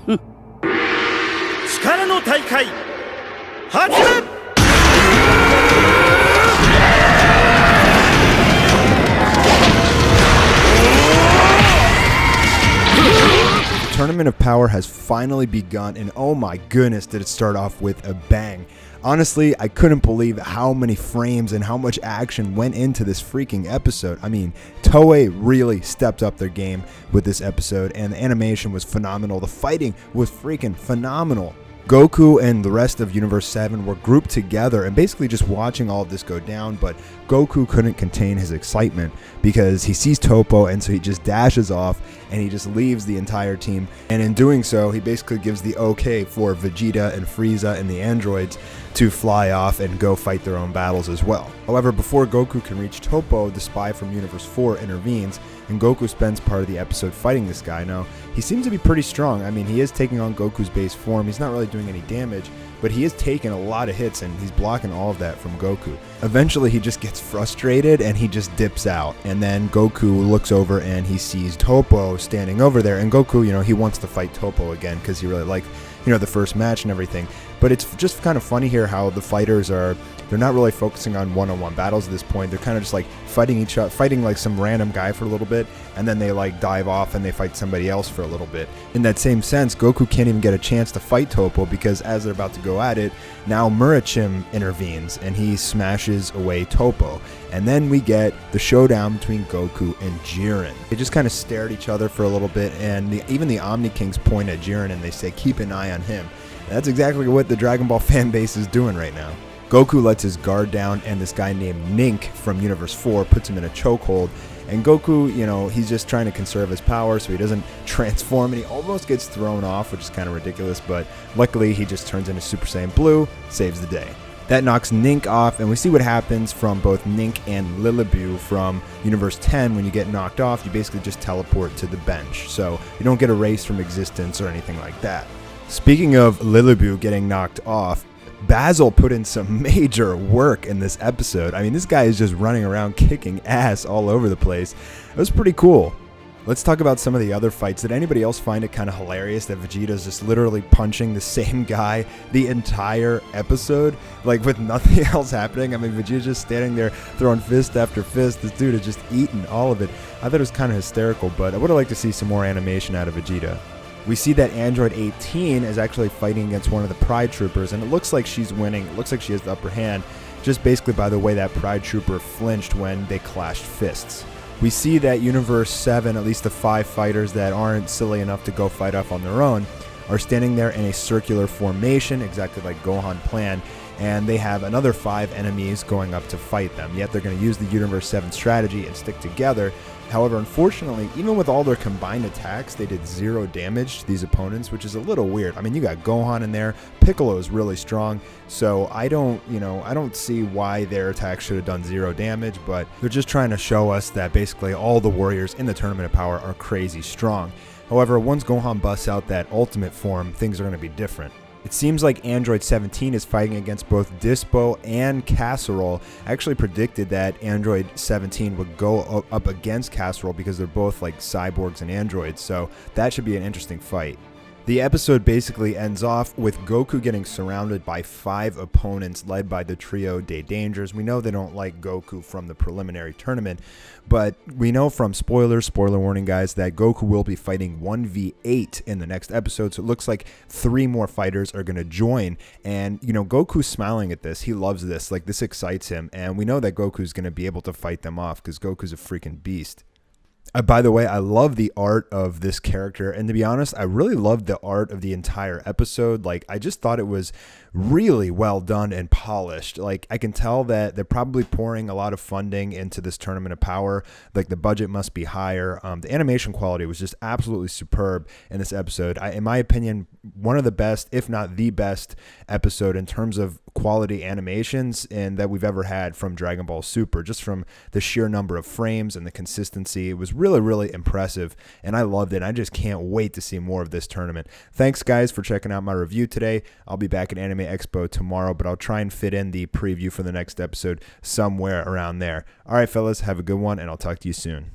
力の大会始め。Tournament of Power has finally begun, and oh my goodness, did it start off with a bang. Honestly, I couldn't believe how many frames and how much action went into this freaking episode. I mean, Toei really stepped up their game with this episode, and the animation was phenomenal. The fighting was freaking phenomenal. Goku and the rest of Universe 7 were grouped together and basically just watching all of this go down, but Goku couldn't contain his excitement because he sees Topo, and so he just dashes off and he just leaves the entire team, and in doing so he basically gives the okay for Vegeta and Frieza and the androids to fly off and go fight their own battles as well. However, before Goku can reach Topo, the spy from Universe 4 intervenes, and Goku spends part of the episode fighting this guy. Now, he seems to be pretty strong. I mean, he is taking on Goku's base form. He's not really doing any damage, but he is taking a lot of hits, and he's blocking all of that from Goku. Eventually, he just gets frustrated, and he just dips out. And then Goku looks over, and he sees Topo standing over there. And Goku, he wants to fight Topo again because he really liked, the first match and everything. But it's just kind of funny here how the fighters they're not really focusing on one-on-one battles at this point. They're kind of just like fighting each other, fighting like some random guy for a little bit, and then they like dive off and they fight somebody else for a little bit. In that same sense, Goku can't even get a chance to fight Topo because as they're about to go at it, now Murachim intervenes and he smashes away Topo. And then we get the showdown between Goku and Jiren. They just kind of stare at each other for a little bit, and even the Omni Kings point at Jiren and they say, keep an eye on him. And that's exactly what the Dragon Ball fan base is doing right now. Goku lets his guard down, and this guy named Nink from Universe 4 puts him in a chokehold. And Goku, he's just trying to conserve his power so he doesn't transform, and he almost gets thrown off, which is kind of ridiculous, but luckily he just turns into Super Saiyan Blue, saves the day. That knocks Nink off, and we see what happens from both Nink and Lilibu from Universe 10. When you get knocked off, you basically just teleport to the bench, so you don't get erased from existence or anything like that. Speaking of Lilibu getting knocked off, Basil put in some major work in this episode. I mean, this guy is just running around kicking ass all over the place. It was pretty cool. Let's talk about some of the other fights. Did anybody else find it kind of hilarious that Vegeta's just literally punching the same guy the entire episode, like with nothing else happening? I mean, Vegeta's just standing there throwing fist after fist. This dude is just eating all of it. I thought it was kind of hysterical, but I would have liked to see some more animation out of Vegeta. We see that Android 18 is actually fighting against one of the Pride Troopers, and it looks like she's winning. It looks like she has the upper hand, just basically by the way that Pride Trooper flinched when they clashed fists. We see that Universe 7, at least the 5 fighters that aren't silly enough to go fight off on their own, are standing there in a circular formation, exactly like Gohan planned, and they have another 5 enemies going up to fight them. Yet they're going to use the Universe 7 strategy and stick together. However, unfortunately, even with all their combined attacks, they did 0 damage to these opponents, which is a little weird. I mean, you got Gohan in there, Piccolo is really strong, so I don't see why their attacks should have done 0 damage, but they're just trying to show us that basically all the warriors in the Tournament of Power are crazy strong. However, once Gohan busts out that ultimate form, things are going to be different. It seems like Android 17 is fighting against both Dispo and Casserole. I actually predicted that Android 17 would go up against Casserole because they're both like cyborgs and androids, so that should be an interesting fight. The episode basically ends off with Goku getting surrounded by 5 opponents led by the trio Day Dangers. We know they don't like Goku from the preliminary tournament, but we know from spoiler warning guys, that Goku will be fighting 1v8 in the next episode, so it looks like 3 more fighters are going to join, and Goku's smiling at this. He loves this, like this excites him, and we know that Goku's going to be able to fight them off because Goku's a freaking beast. By the way, I love the art of this character, and to be honest, I really loved the art of the entire episode. Like, I just thought it was really well done and polished. Like, I can tell that they're probably pouring a lot of funding into this Tournament of Power. Like, the budget must be higher. The animation quality was just absolutely superb in this episode. In my opinion, one of the best, if not the best episode in terms of quality animations and that we've ever had from Dragon Ball Super, just from the sheer number of frames and the consistency. It was really, really impressive, and I loved it. I just can't wait to see more of this tournament. Thanks, guys, for checking out my review today. I'll be back at Anime Expo tomorrow, but I'll try and fit in the preview for the next episode somewhere around there. All right, fellas, have a good one, and I'll talk to you soon.